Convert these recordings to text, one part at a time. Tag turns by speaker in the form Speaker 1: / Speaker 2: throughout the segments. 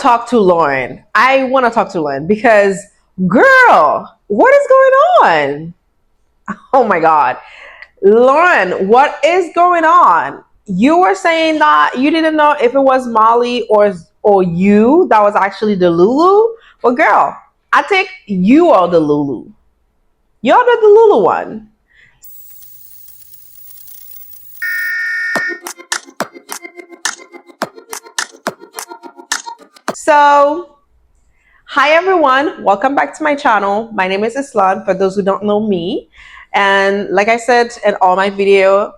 Speaker 1: talk to Lauren. I want to talk to Lauren because, girl, what is going on? Oh my God. Lauren, what is going on? You were saying that you didn't know if it was Molly or you that was actually the Lulu. Well, girl, I think you are the Lulu. You're the Lulu one. So, hi everyone, welcome back to my channel. My name is Islan, for those who don't know me. And like I said in all my video,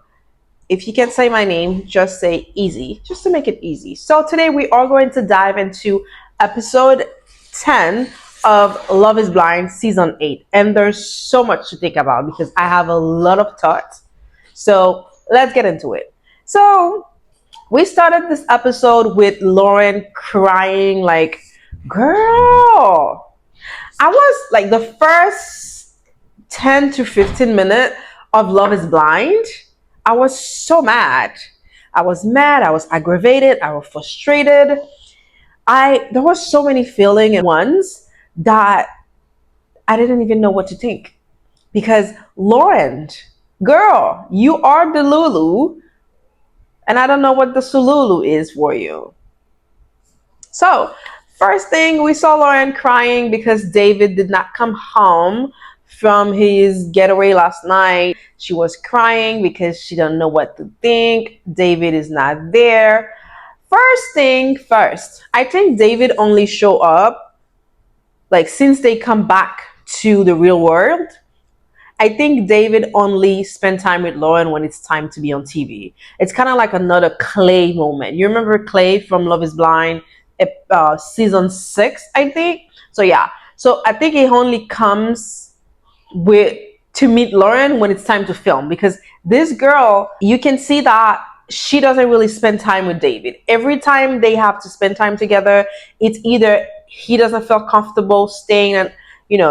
Speaker 1: if you can't say my name, just say easy, just to make it easy. So today we are going to dive into episode 10 of Love is Blind season 8. And there's so much to think about because I have a lot of thoughts. So let's get into it. So we started this episode with Lauren crying like, girl, I was like the first 10 to 15 minutes of Love is Blind, I was so mad. I was aggravated, I was frustrated. I there was so many feelings at once that I didn't even know what to think. Because Lauren, girl, you are the Lulu, and I don't know what the Sululu is for you. So, first thing, we saw Lauren crying because David did not come home from his getaway last night. She was crying because she don't know what to think. David is not there. First thing first, I think David only show up like since they come back to the real world. I think David only spent time with Lauren when it's time to be on TV. It's kind of like another Clay moment. You remember Clay from Love is Blind, season 6, I think? So yeah. So I think it only comes with to meet Lauren when it's time to film because this girl, you can see that she doesn't really spend time with David. Every time they have to spend time together, it's either he doesn't feel comfortable staying and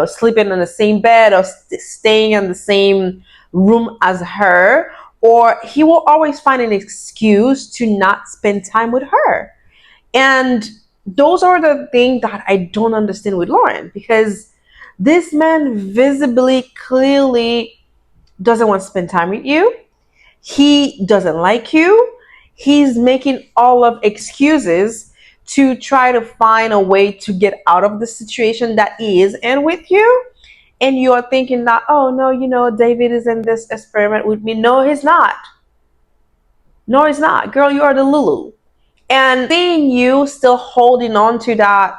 Speaker 1: sleeping in the same bed or staying in the same room as her, or he will always find an excuse to not spend time with her. And those are the things that I don't understand with Lauren because this man visibly, clearly doesn't want to spend time with you. He doesn't like you. He's making all of excuses to try to find a way to get out of the situation that he is in with you. And you're thinking that, oh no, David is in this experiment with me. No, he's not. No, he's not. Girl, you are the Lulu. And seeing you still holding on to that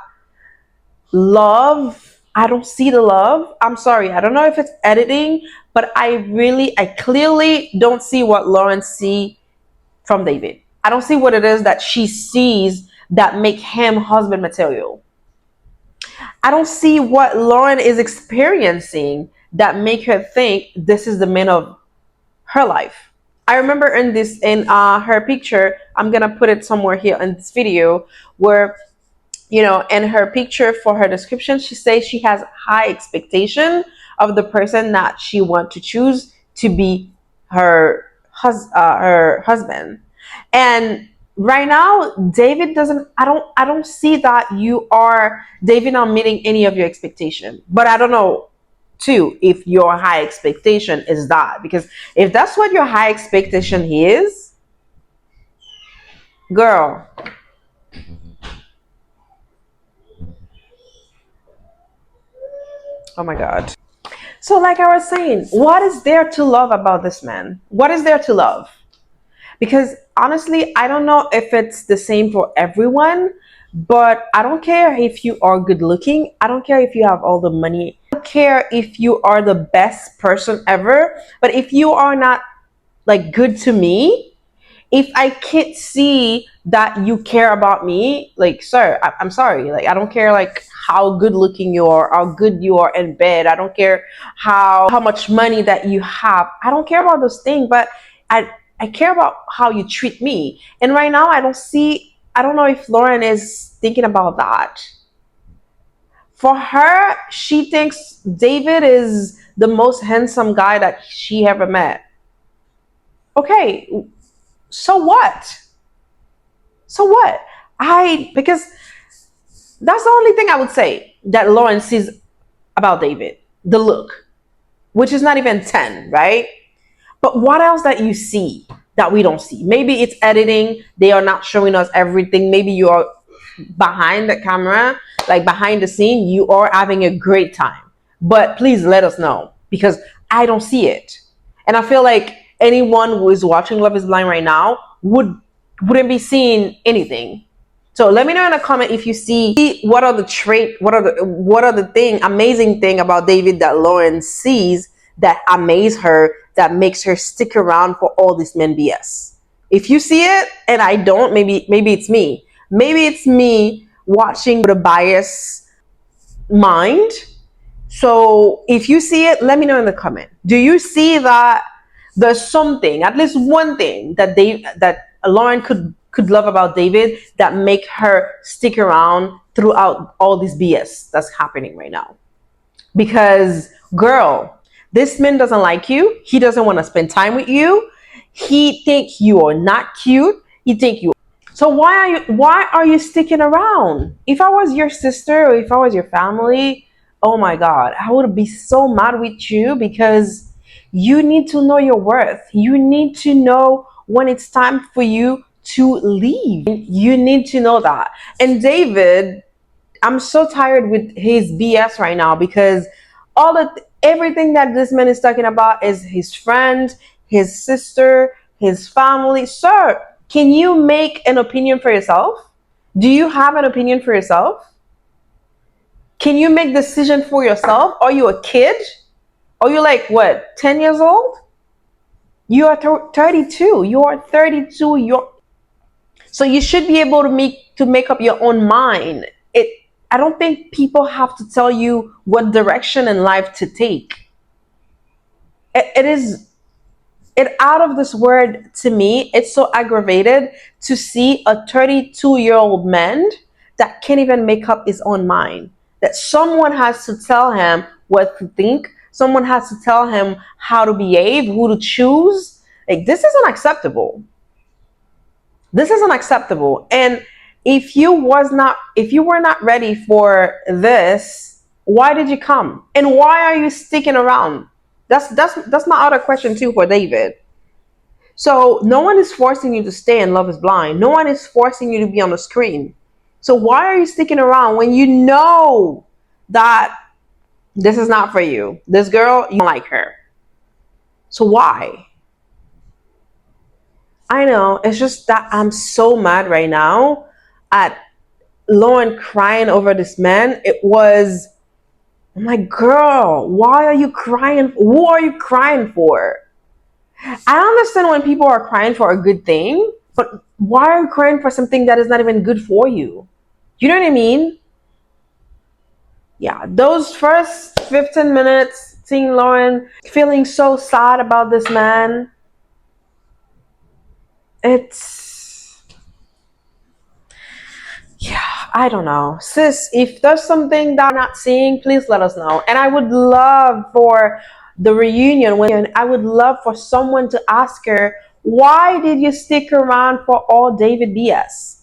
Speaker 1: love, I don't see the love. I'm sorry. I don't know if it's editing, but I clearly don't see what Lauren see from David. I don't see what it is that she sees that make him husband material. I don't see what Lauren is experiencing that make her think this is the man of her life. I remember in her picture, I'm gonna put it somewhere here in this video, where in her picture for her description, she says she has high expectation of the person that she want to choose to be her husband. And right now, David doesn't. I don't see that you are David not meeting any of your expectation. But I don't know too if your high expectation is that, because if that's what your high expectation is, girl, oh my God. So, like I was saying, what is there to love about this man? What is there to love? Because honestly, I don't know if it's the same for everyone, but I don't care if you are good looking. I don't care if you have all the money. I don't care if you are the best person ever. But if you are not like good to me, if I can't see that you care about me, like, sir, I'm sorry. Like, I don't care like how good looking you are, how good you are in bed. I don't care how much money that you have. I don't care about those things, but I care about how you treat me. And right now I don't know if Lauren is thinking about that. For her, she thinks David is the most handsome guy that she ever met. Okay, so what? So what? Because That's the only thing I would say that Lauren sees about David. The look, which is not even 10, right? But what else that you see that we don't see? Maybe it's editing. They are not showing us everything. Maybe you are behind the camera, like behind the scene, you are having a great time. But please let us know because I don't see it. And I feel like anyone who is watching Love is Blind right now wouldn't be seeing anything. So let me know in a comment if you see what are the trait, what are the thing, amazing thing about David that Lauren sees that amaze her, that makes her stick around for all this men BS. If you see it and I don't, maybe it's me. Maybe it's me watching with a bias mind. So if you see it, let me know in the comment. Do you see that there's something, at least one thing that Lauren could love about David that make her stick around throughout all this BS that's happening right now? Because girl, this man doesn't like you. He doesn't want to spend time with you. He think you are not cute. He think you. So why are you sticking around? If I was your sister or if I was your family, oh my god, I would be so mad with you because you need to know your worth. You need to know when it's time for you to leave. You need to know that. And David, I'm so tired with his BS right now because everything that this man is talking about is his friend, his sister, his family. Sir, can you make an opinion for yourself? Do you have an opinion for yourself? Can you make decision for yourself? Are you a kid? Are you like what, 10 years old? You are 32. You are 32. So you should be able to make up your own mind. I don't think people have to tell you what direction in life to take. It is it out of this word to me. It's so aggravated to see a 32-year-old man that can't even make up his own mind. That someone has to tell him what to think. Someone has to tell him how to behave, who to choose. Like this is unacceptable. This is unacceptable. And if you were not ready for this, why did you come? And why are you sticking around? That's my other question too for David. So no one is forcing you to stay in Love is Blind. No one is forcing you to be on the screen. So why are you sticking around when you know that this is not for you? This girl, you don't like her. So why? I know. It's just that I'm so mad right now at Lauren crying over this man. I'm like, girl, why are you crying? Who are you crying for? I understand when people are crying for a good thing, but why are you crying for something that is not even good for you? You know what I mean? Yeah, those first 15 minutes, seeing Lauren feeling so sad about this man, it's, yeah, I don't know. Sis, if there's something that I'm not seeing, please let us know. And I would love for the reunion, when I would love for someone to ask her, why did you stick around for all David BS?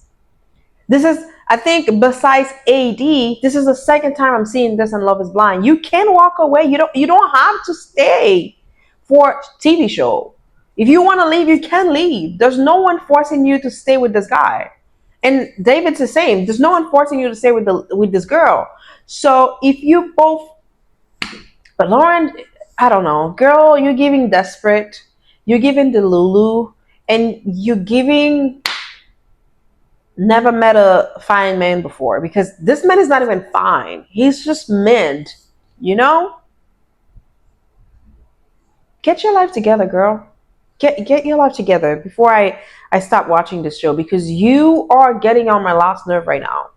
Speaker 1: This is, I think, besides AD, this is the second time I'm seeing this in Love is Blind. You can walk away. You don't have to stay for TV show. If you want to leave, you can leave. There's no one forcing you to stay with this guy. And David's the same. There's no one forcing you to stay with this girl. So if you both, but Lauren, I don't know, girl, you're giving desperate, you're giving Delulu, and you're giving never met a fine man before, because this man is not even fine. He's just mint, you know? Get your life together, girl. Get your life together before I stop watching this show, because you are getting on my last nerve right now.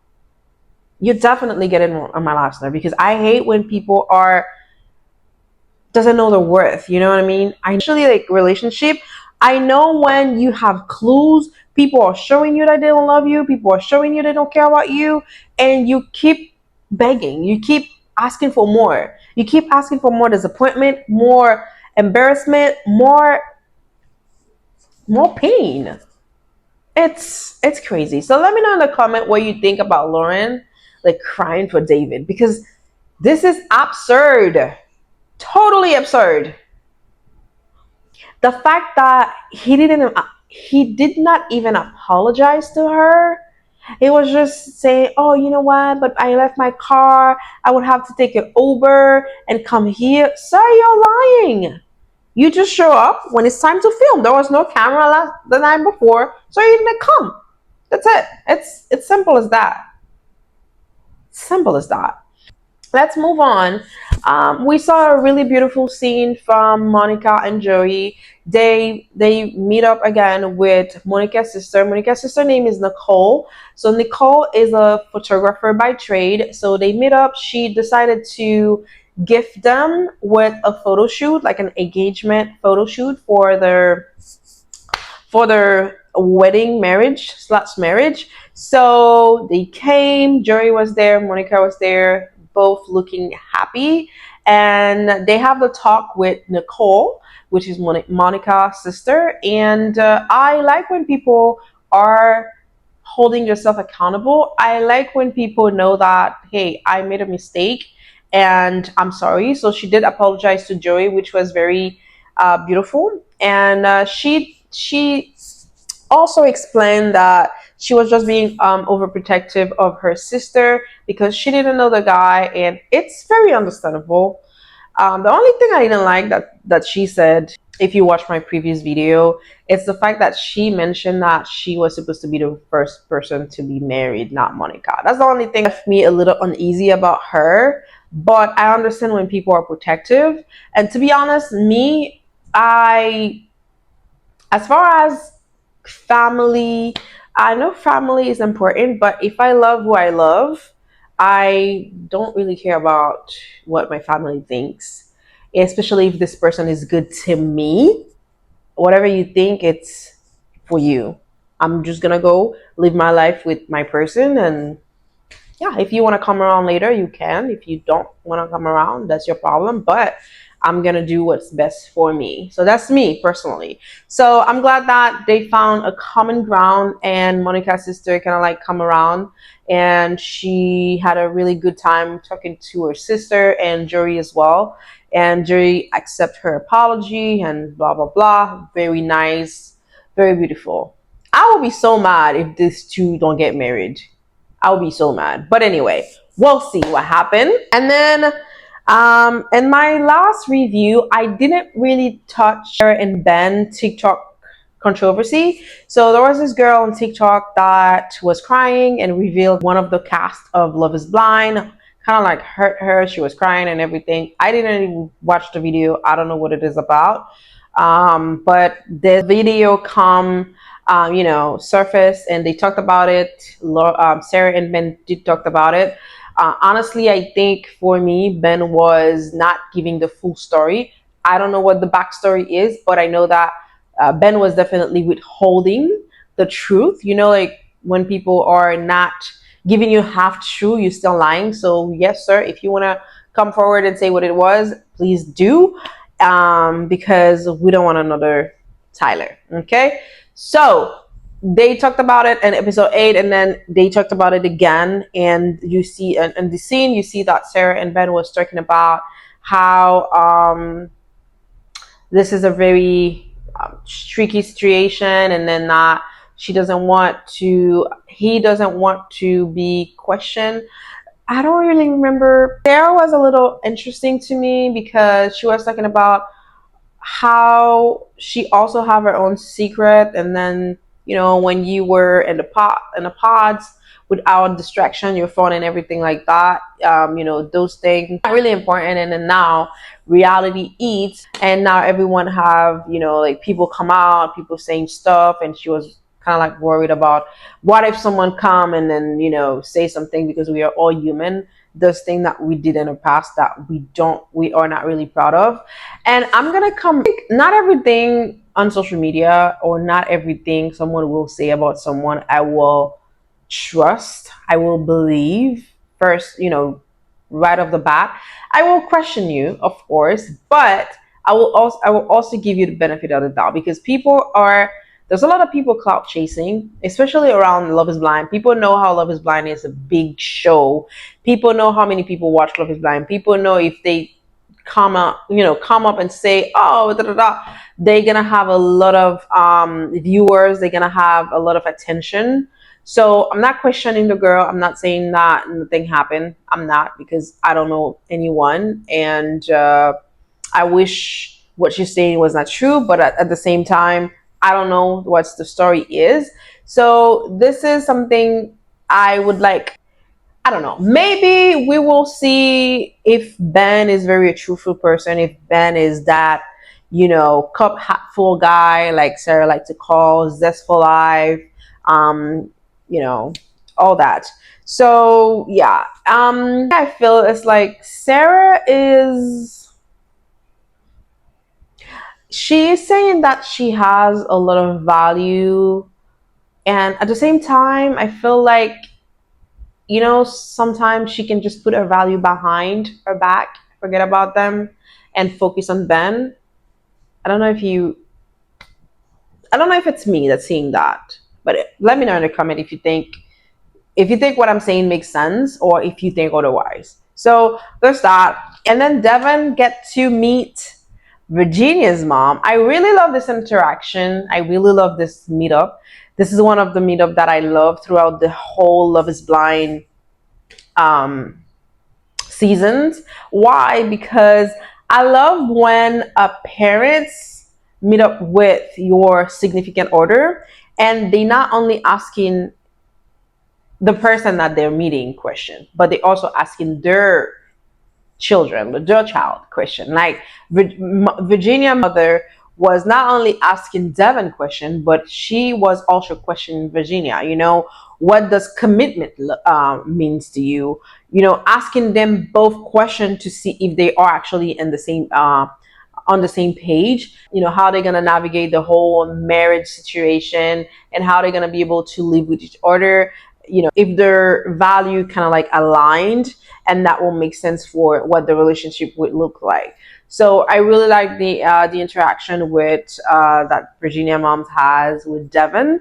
Speaker 1: You're definitely getting on my last nerve, because I hate when people are doesn't know their worth. You know what I mean? I actually like relationship. I know when you have clues, people are showing you that they don't love you, people are showing you they don't care about you, and you keep begging, you keep asking for more. You keep asking for more disappointment, more embarrassment, more pain. It's crazy. So let me know in the comment what you think about Lauren. like crying for David because this is absurd, totally absurd. The fact that he did not even apologize to her. He was just saying, "Oh, you know what? But I left my car. I would have to take it over and come here." Sir, you're lying. You just show up when it's time to film. There was no camera the night before, so you didn't come. That's it. It's simple as that. Simple as that. Let's move on. We saw a really beautiful scene from Monica and Joey. They meet up again with Monica's sister. Monica's sister name is Nicole. So Nicole is a photographer by trade. So they meet up. She decided to gift them with a photo shoot, like an engagement photo shoot for their wedding marriage. So they came, Joey was there, Monica was there, both looking happy. And they have the talk with Nicole, which is Monica's sister. And I like when people are holding yourself accountable. I like when people know that, hey, I made a mistake and I'm sorry. So she did apologize to Joey, which was very beautiful. And she also explained that she was just being overprotective of her sister because she didn't know the guy, and it's very understandable. The only thing I didn't like that she said, if you watch my previous video, it's the fact that she mentioned that she was supposed to be the first person to be married, not Monica. That's the only thing that left me a little uneasy about her. But I understand when people are protective. And to be honest, me, I as far as family, I know family is important, but if I love who I love, I don't really care about what my family thinks, especially if this person is good to me. Whatever you think, it's for you. I'm just gonna go live my life with my person, and yeah, if you want to come around later, you can. If you don't want to come around, that's your problem. But I'm going to do what's best for me. So that's me personally. So I'm glad that they found a common ground and Monica's sister kind of like come around, and she had a really good time talking to her sister and Jory as well. And Jory accept her apology and blah, blah, blah. Very nice. Very beautiful. I will be so mad if these two don't get married. I'll be so mad. But anyway, we'll see what happened. And then in my last review, I didn't really touch her and Ben TikTok controversy. So there was this girl on TikTok that was crying and revealed one of the cast of Love is Blind kind of like hurt her. She was crying and everything. I didn't even watch the video. I don't know what it is about. But the video come surface and they talked about it. Sarah and Ben did talk about it. Honestly, I think for me, Ben was not giving the full story. I don't know what the backstory is, but I know that Ben was definitely withholding the truth. You know, like when people are not giving you half true, you're still lying. So yes, sir, if you want to come forward and say what it was, please do, because we don't want another Tyler. Okay, so they talked about it in episode 8, and then they talked about it again. And you see in the scene, you see that Sarah and Ben was talking about how this is a very tricky situation, and then that he doesn't want to be questioned. I don't really remember. Sarah was a little interesting to me because she was talking about how she also have her own secret, and then when you were in the pods without distraction, your phone and everything like that, those things are really important. And then now reality eats, and now everyone have like people come out, people saying stuff, and she was kind of like worried about what if someone come and then say something, because we are all human. Those things that we did in the past that we are not really proud of. And I'm gonna come, not everything on social media or not everything someone will say about someone I will trust, I will believe first, right off the bat. I will question you, of course, but I will also give you the benefit of the doubt, because people are there's a lot of people clout chasing, especially around Love is Blind. People know how Love is Blind is a big show. People know how many people watch Love is Blind. People know if they come up and say, oh, da, da, da, they're gonna have a lot of viewers. They're gonna have a lot of attention. So I'm not questioning the girl. I'm not saying that nothing happened. I'm not, because I don't know anyone, and I wish what she's saying was not true. But at the same time, I don't know what the story is. So this is something I would like. I don't know. Maybe we will see if Ben is very a truthful person. If Ben is that, cup hat full guy, like Sarah liked to call, zest for life, um, you know, all that. So yeah, I feel it's like Sarah is. She's saying that she has a lot of value, and at the same time, I feel like sometimes she can just put her value behind her back, forget about them, and focus on Ben. I don't know if you, I don't know if it's me that's seeing that, but let me know in the comment if you think what I'm saying makes sense, or if you think otherwise. So there's that, and then Devin get to meet Virginia's mom. I really love this interaction. I really love this meetup. This is one of the meetup that I love throughout the whole Love is Blind um, seasons. Why? Because I love when parents meet up with your significant other, and they not only asking the person that they're meeting question, but they also asking their children, their child question. Like Virginia mother was not only asking Devin question, but she was also questioning Virginia. What does commitment means to you? Asking them both question to see if they are actually in the same on the same page. How they're gonna navigate the whole marriage situation, and how they're gonna be able to live with each other. If their value kind of like aligned, and that will make sense for what the relationship would look like. So I really like the interaction with that Virginia mom has with Devin,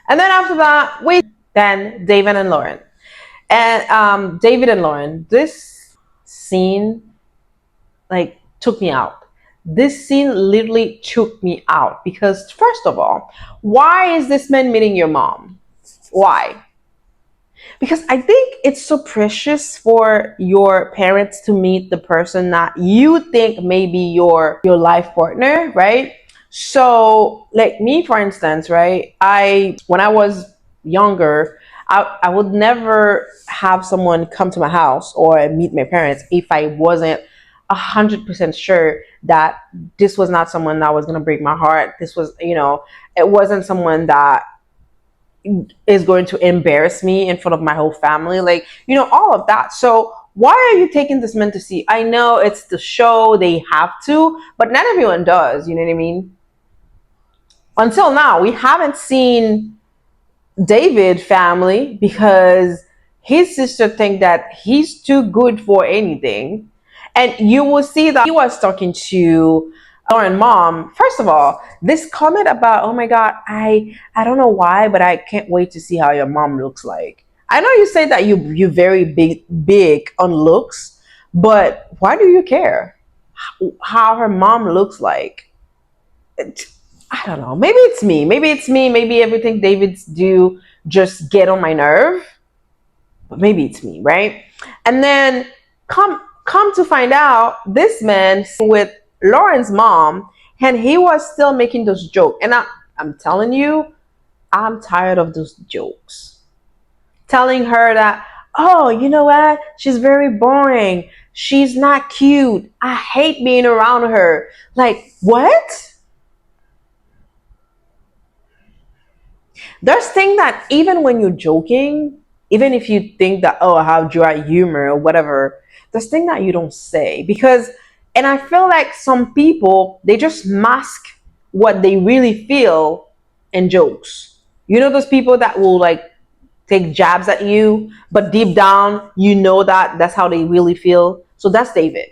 Speaker 1: and then after that, then David and Lauren, and David and Lauren. This scene like took me out. This scene literally took me out because first of all, why is this man meeting your mom? Why? Because I think it's so precious for your parents to meet the person that you think may be your life partner, right? So, like me, for instance, right? When I was younger, I would never have someone come to my house or meet my parents if I wasn't 100% sure that this was not someone that was gonna break my heart. This was, it wasn't someone that is going to embarrass me in front of my whole family, like all of that. So why are you taking this man to see? I know it's the show, they have to, but not everyone does, you know what I mean? Until now we haven't seen David family because his sister think that he's too good for anything. And you will see that he was talking to Lauren mom. First of all, this comment about, oh my god, I don't know why, but I can't wait to see how your mom looks like. I know you say that you very big on looks, but why do you care how her mom looks like? I don't know. Maybe it's me. Maybe it's me. Maybe everything David's do just get on my nerve. But maybe it's me, right? And then come to find out, this man with Lauren's mom, and he was still making those jokes. And I'm telling you, I'm tired of those jokes. Telling her that, oh, you know what? She's very boring. She's not cute. I hate being around her. Like, what? There's things that even when you're joking, even if you think that, oh, I have dry humor or whatever, there's things that you don't say because, and I feel like some people, they just mask what they really feel in jokes. Those people that will like take jabs at you, but deep down, that that's how they really feel. So that's David.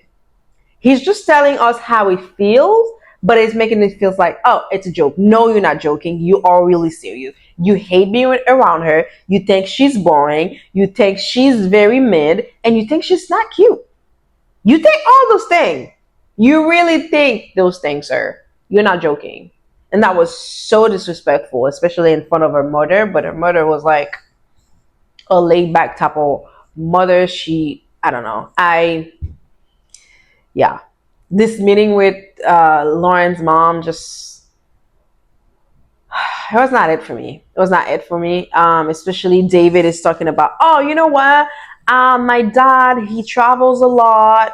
Speaker 1: He's just telling us how he feels, but it's making it feels like, oh, it's a joke. No, you're not joking. You are really serious. You hate being around her. You think she's boring. You think she's very mid, and you think she's not cute. You think all those things. You really think those things, sir. You're not joking. And that was so disrespectful, especially in front of her mother. But her mother was like a laid back type of mother. I don't know. Yeah. This meeting with Lauren's mom just, it was not it for me. It was not it for me. Especially David is talking about, oh, you know what? My dad, he travels a lot.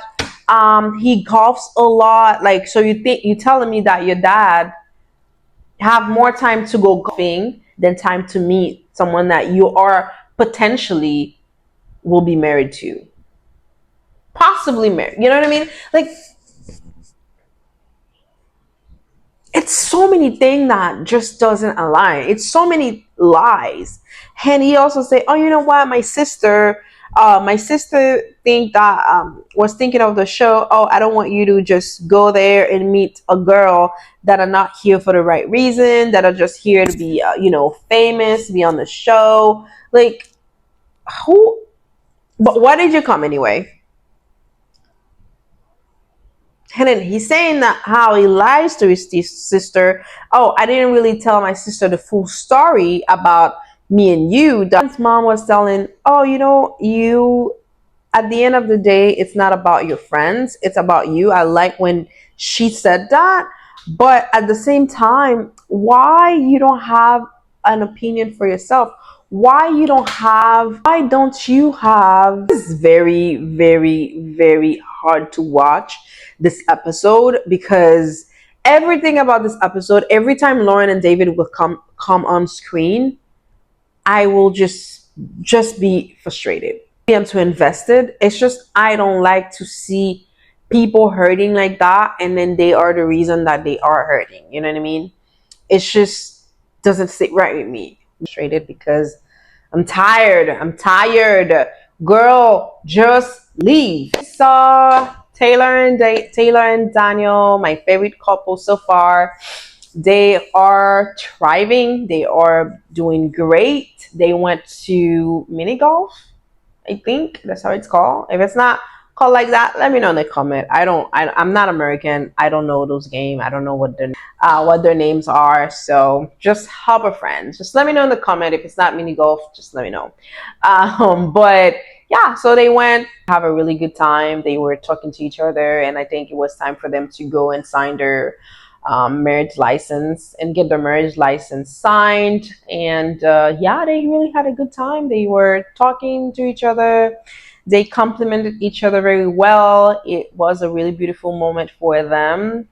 Speaker 1: He golfs a lot. Like, so you telling me that your dad have more time to go golfing than time to meet someone that you are potentially will be married to, possibly married. You know what I mean? Like, it's so many things that just doesn't align. It's so many lies. And he also say, oh, you know what, my sister think that was thinking of the show. Oh, I don't want you to just go there and meet a girl that are not here for the right reason, that are just here to be famous, be on the show. Like, who? But why did you come anyway? And then he's saying that how he lies to his sister. Oh, I didn't really tell my sister the full story about me and you. His mom was telling, oh, you, at the end of the day, it's not about your friends, it's about you. I like when she said that. But at the same time, why you don't have an opinion for yourself? Why don't you have It's very, very, very hard to watch this episode, because everything about this episode, every time Lauren and David will come on screen, I will just be frustrated. I'm too invested. It's just I don't like to see people hurting like that, and then they are the reason that they are hurting. You know what I mean? It's just doesn't sit right with me. I'm frustrated because I'm tired. I'm tired. Girl, just leave. I saw Taylor and Daniel, my favorite couple so far. They are thriving. They are doing great. They went to mini golf. I think that's how it's called. If it's not called like that, let me know in the comment. I'm not American. I don't know those games. I don't know what their names are. So just help a friend. Just let me know in the comment. If it's not mini golf, just let me know. But yeah, so they went have a really good time. They were talking to each other, and I think it was time for them to go and sign their marriage license and get their marriage license signed. And yeah, they really had a good time. They were talking to each other. They complimented each other very well. It was a really beautiful moment for them.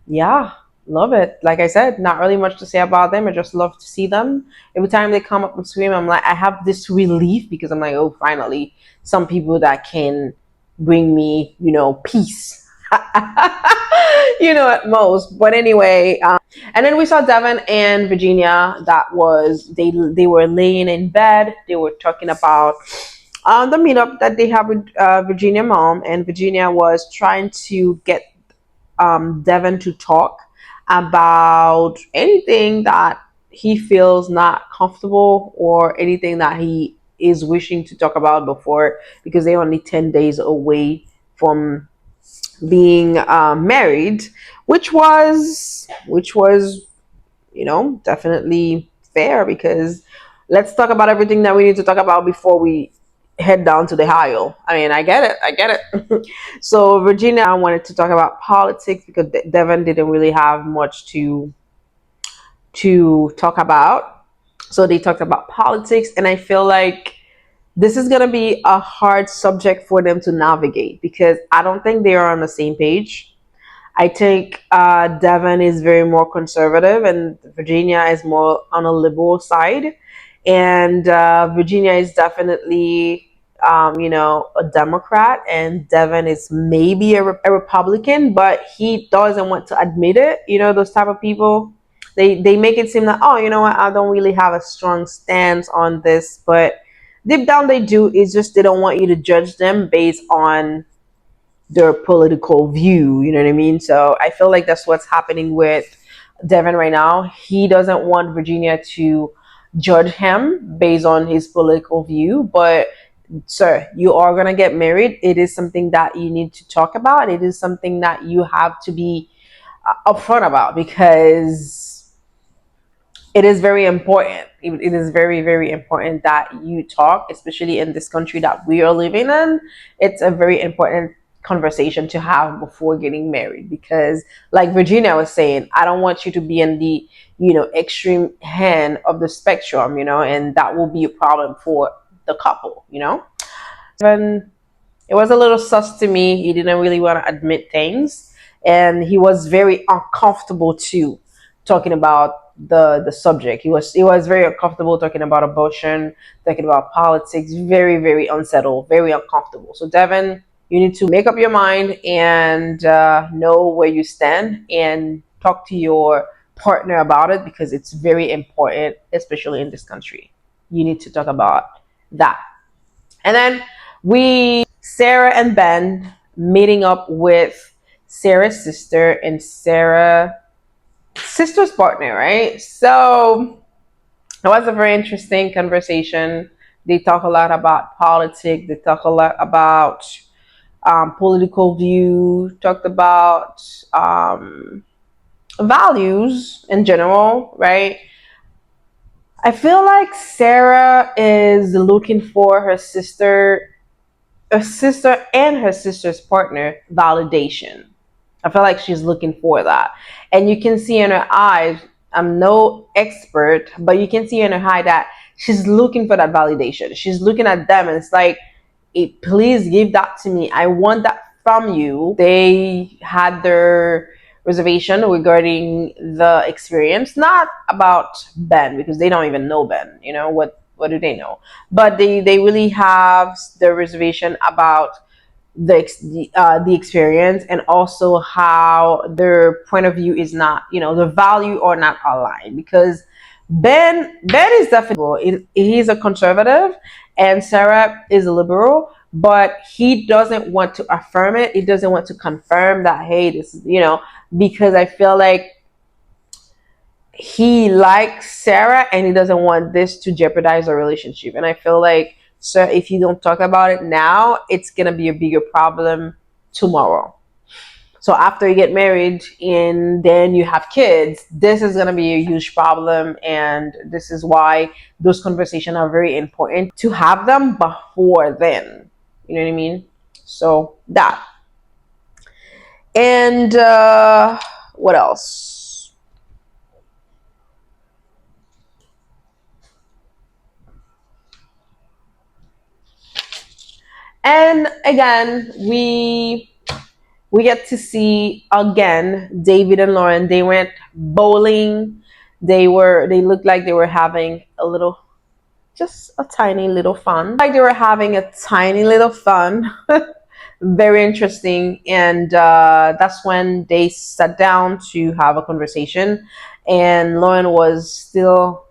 Speaker 1: Yeah, love it. Like I said, not really much to say about them. I just love to see them. Every time they come up and scream, I'm like, I have this relief, because I'm like, oh, finally, some people that can bring me, peace. At most. But anyway, and then we saw Devin and Virginia. That was they were laying in bed. They were talking about the meetup that they have with Virginia mom, and Virginia was trying to get Devin to talk about anything that he feels not comfortable, or anything that he is wishing to talk about before, because they're only 10 days away from being married, which was definitely fair, because let's talk about everything that we need to talk about before we head down to the aisle. I mean, I get it. So Virginia wanted to talk about politics, because Devin didn't really have much to talk about. So they talked about politics, and I feel like this is going to be a hard subject for them to navigate, because I don't think they are on the same page. I think Devin is very more conservative, and Virginia is more on a liberal side. And Virginia is definitely, a Democrat, and Devin is maybe a Republican, but he doesn't want to admit it. Those type of people. They make it seem like, oh, you know what, I don't really have a strong stance on this, but deep down they do. It's just they don't want you to judge them based on their political view. You know what I mean? So I feel like that's what's happening with Devin right now. He doesn't want Virginia to judge him based on his political view, but sir, you are going to get married. It is something that you need to talk about. It is something that you have to be upfront about, because it is very important. It is very, very important that you talk, especially in this country that we are living in. It's a very important conversation to have before getting married, because like Virginia was saying, I don't want you to be in the, extreme hand of the spectrum, and that will be a problem for the couple, and it was a little sus to me. He didn't really want to admit things, and he was very uncomfortable too, talking about the subject. He was very uncomfortable talking about abortion, talking about politics. Very, very unsettled, very uncomfortable. So Devin, you need to make up your mind and know where you stand, and talk to your partner about it, because it's very important, especially in this country. You need to talk about that. And then we Sarah and Ben meeting up with Sarah's sister and Sarah's sister's partner, right? So it was a very interesting conversation. They talk a lot about politics. They talk a lot about political view. Talked about values in general, right? I feel like Sarah is looking for her sister and her sister's partner validation. I feel like she's looking for that. And you can see in her eyes, I'm no expert, but you can see in her eye that she's looking for that validation. She's looking at them and it's like, please give that to me. I want that from you. They had their reservation regarding the experience, not about Ben, because they don't even know Ben. What do they know? But they really have the reservation about the experience, and also how their point of view is not, the value are not aligned, because Ben is definitely, he's a conservative and Sarah is a liberal, but he doesn't want to affirm it. He doesn't want to confirm that, hey, this is, because I feel like he likes Sarah and he doesn't want this to jeopardize a relationship. And I feel like, so if you don't talk about it now, it's gonna be a bigger problem tomorrow. So after you get married and then you have kids, this is gonna be a huge problem, and this is why those conversations are very important to have them before then. You know what I mean? So that. And what else? And again, we get to see again David and Lauren. They went bowling. They looked like they were having a little, just a tiny little fun. Like they were having a tiny little fun. Very interesting. And that's when they sat down to have a conversation. And Lauren was still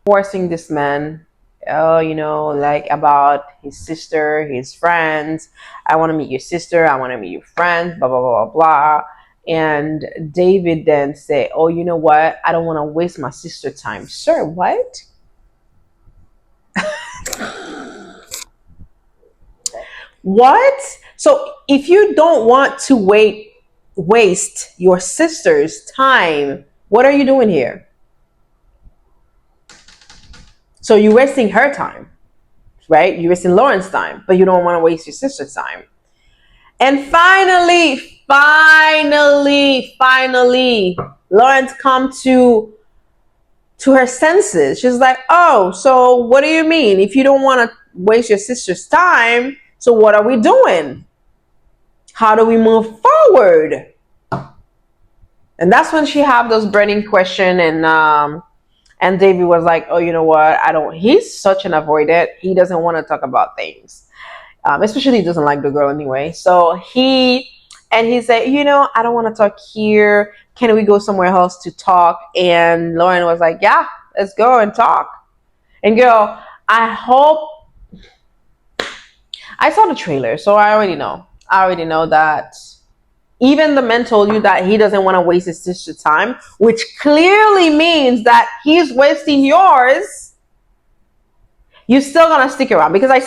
Speaker 1: forcing this man, like about his sister, his friends. I want to meet your sister. I want to meet your friends, blah, blah, blah, blah, blah. And David then said, oh, you know what? I don't want to waste my sister time. Sir, what? What? So if you don't want to waste your sister's time, what are you doing here? So you're wasting her time, right? You're wasting Lauren's time, but you don't want to waste your sister's time. And finally, Lawrence come to her senses. She's like, oh, so what do you mean? If you don't want to waste your sister's time, so what are we doing? How do we move forward? And that's when she have those burning question, and David was like, oh, you know what? I don't. He's such an avoidant. He doesn't want to talk about things. Especially he doesn't like the girl anyway. So he said, I don't want to talk here. Can we go somewhere else to talk? And Lauren was like, yeah, let's go and talk. And girl, I hope, I saw the trailer, so I already know. I already know that even the man told you that he doesn't want to waste his sister's time, which clearly means that he's wasting yours. You're still gonna stick around because I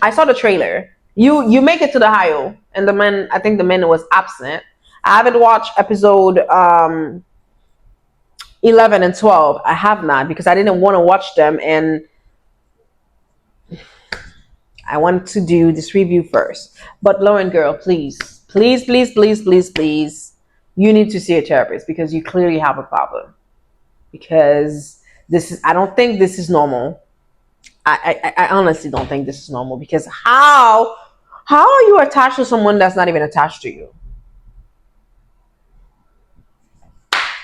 Speaker 1: saw the trailer. You make it to the Ohio, and the man, I think the man was absent. I haven't watched episode 11 and 12. I have not because I didn't want to watch them, and I want to do this review first. But Lauren, girl, please, please, please, please, please, please, you need to see a therapist because you clearly have a problem. Because I don't think this is normal. I honestly don't think this is normal because how are you attached to someone that's not even attached to you?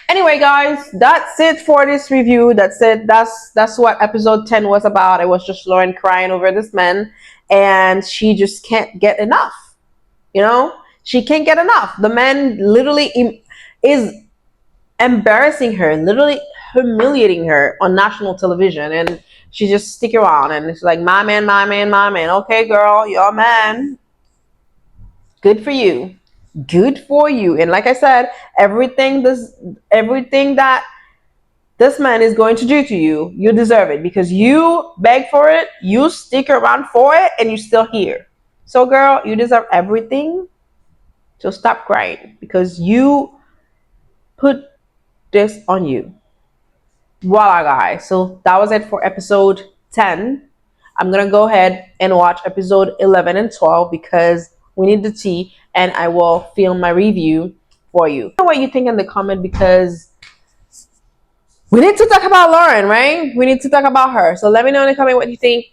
Speaker 1: Anyway, guys, that's it for this review. That's it. That's what episode 10 was about. It was just Lauren crying over this man, and she just can't get enough. You know, she can't get enough. The man literally is embarrassing her, literally humiliating her on national television, and she just stick around and it's like, my man, my man, my man. Okay, girl, you're a man. Good for you. Good for you. And like I said, everything that this man is going to do to you, you deserve it because you beg for it, you stick around for it, and you're still here. So, girl, you deserve everything. So stop crying because you put this on you. Voila, guys. So that was it for episode 10. I'm going to go ahead and watch episode 11 and 12 because we need the tea, and I will film my review for you. Let me know what you think in the comment because we need to talk about Lauren, right? We need to talk about her. So let me know in the comment what you think.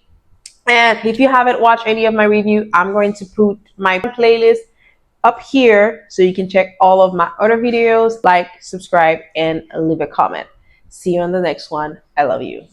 Speaker 1: And if you haven't watched any of my review, I'm going to put my playlist up here so you can check all of my other videos. Like, subscribe, and leave a comment. See you on the next one. I love you.